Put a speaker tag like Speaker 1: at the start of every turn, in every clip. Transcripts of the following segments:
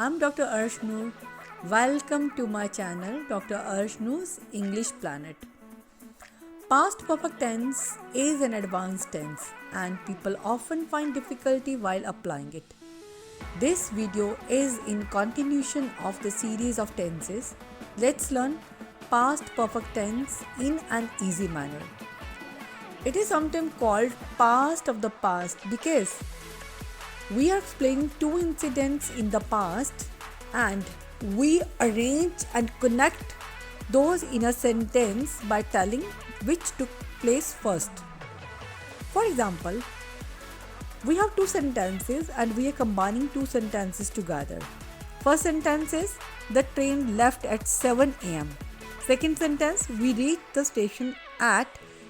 Speaker 1: I'm Dr. Arsh Noor. Welcome to my channel, Dr. Arsh Noor's English Planet. Past perfect tense is an advanced tense and people often find difficulty while applying it. This video is in continuation of the series of tenses. Let's learn past perfect tense in an easy manner. It is sometimes called past of the past because we are explaining two incidents in the past and we arrange and connect those in a sentence by telling which took place first. For example, we have two sentences and we are combining two sentences together. First sentence is the train left at 7 am. Second sentence, we reached the station at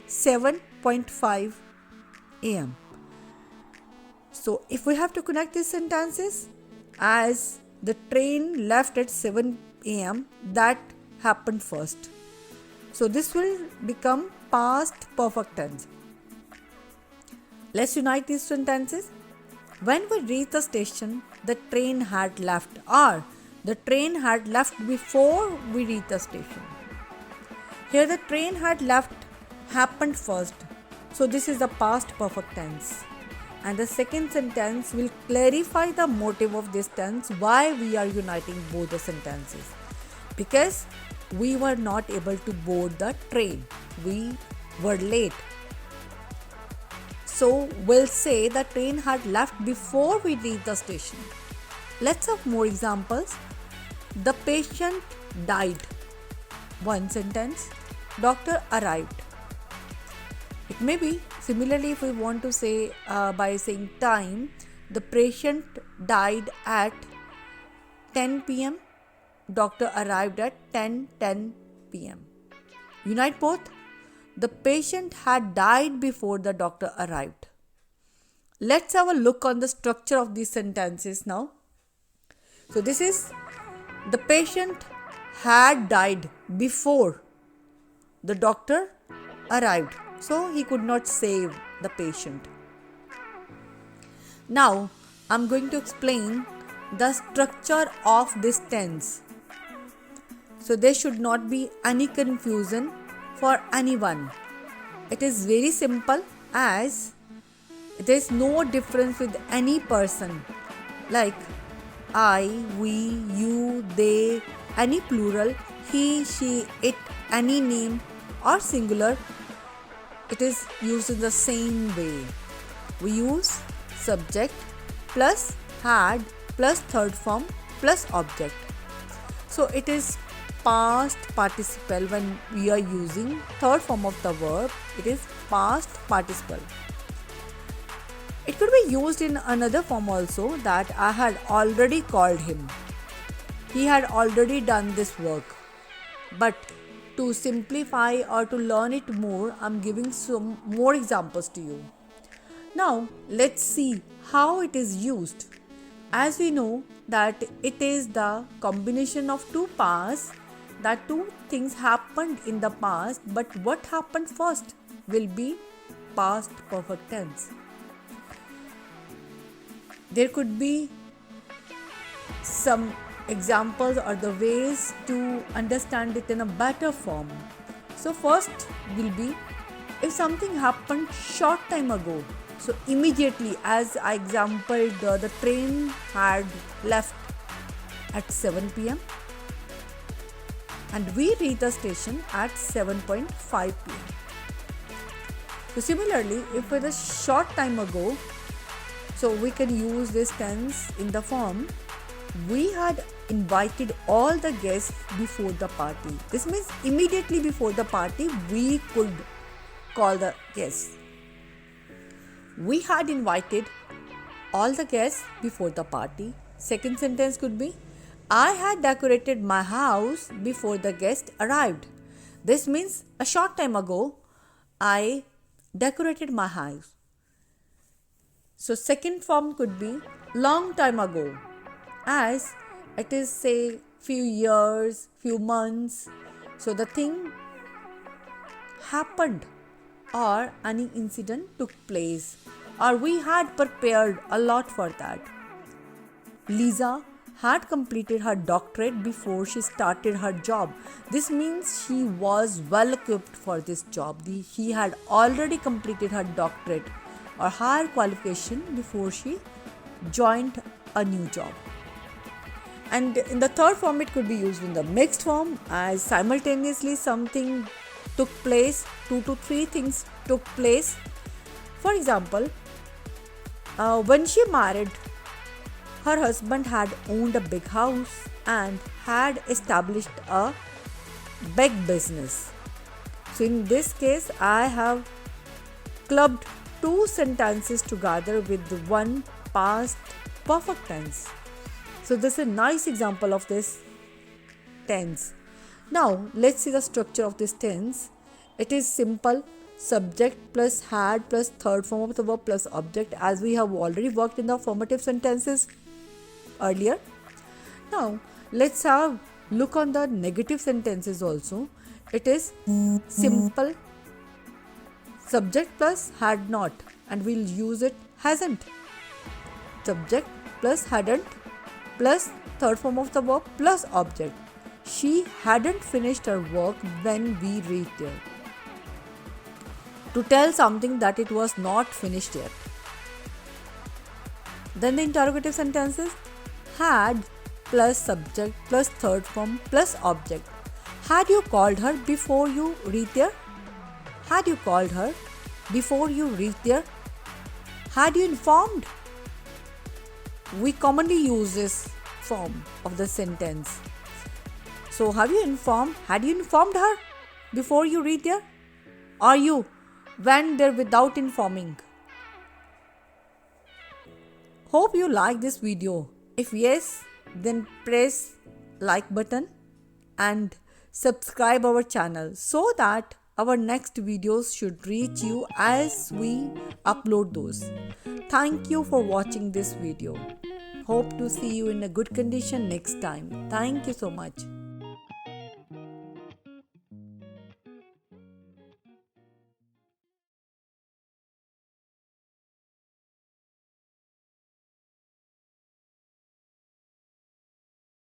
Speaker 1: 7:5 am. So if we have to connect these sentences, as the train left at 7 am, that happened first. So this will become past perfect tense. Let's unite these sentences. When we reached the station, the train had left, or the train had left before we reached the station. Here the train had left happened first. So this is the past perfect tense. And the second sentence will clarify the motive of this tense, why we are uniting both the sentences. Because we were not able to board the train. We were late. So we'll say the train had left before we reached the station. Let's have more examples. The patient died. One sentence. Doctor arrived. It may be similarly if we want to say by saying time, the patient died at 10 pm. Doctor arrived at 10:10 pm. Unite both. The patient had died before the doctor arrived. Let's have a look on the structure of these sentences now. So this is the patient had died before the doctor arrived. So he could not save the patient. Now I'm going to explain the structure of this tense. So there should not be any confusion for anyone. It is very simple as there is no difference with any person like I, we, you, they, any plural, he, she, it, any name or singular. It is used in the same way. We use subject plus had plus third form plus object. So it is past participle when we are using third form of the verb. It is past participle. It could be used in another form also, that I had already called him. He had already done this work. But to simplify or to learn it more, I'm giving some more examples to you. Now, let's see how it is used. As we know that it is the combination of two pasts, that two things happened in the past, but what happened first will be past perfect tense. There could be some examples or the ways to understand it in a better form. So first will be if something happened short time ago. So immediately, as I exampled, the train had left at 7 pm and we reached the station at 7:5 pm. So similarly, if it is short time ago, so we can use this tense in the form we had invited all the guests before the party. This means immediately before the party we could call the guests. We had invited all the guests before the party. Second sentence could be I had decorated my house before the guest arrived. This means a short time ago I decorated my house. So second form could be long time ago, as it is say few years, few months. So the thing happened or any incident took place or we had prepared a lot for that. Lisa had completed her doctorate before she started her job. This means she was well equipped for this job. She had already completed her doctorate or higher qualification before she joined a new job. And in the third form, it could be used in the mixed form, as simultaneously something took place, 2 to 3 things took place. For example, when she married, her husband had owned a big house and had established a big business. So in this case, I have clubbed 2 sentences together with one past perfect tense. So this is a nice example of this tense. Now let's see the structure of this tense. It is simple: subject plus had plus third form of the verb plus object, as we have already worked in the affirmative sentences earlier. Now let's have look on the negative sentences also. It is simple subject plus had not, and we'll use it hasn't. Subject plus hadn't plus third form of the verb plus object. She hadn't finished her work when we reached there. To tell something that it was not finished yet. Then the interrogative sentences: had plus subject plus third form plus object. Had you called her before you reached there? Had you called her before you reached there? Had you informed? We commonly use this form of the sentence. So have you informed? Had you informed her before you reached there? Or you went there without informing? Hope you like this video. If yes, then press like button and subscribe our channel so that our next videos should reach you as we upload those. Thank you for watching this video. Hope to see you in a good condition next time. Thank you so much.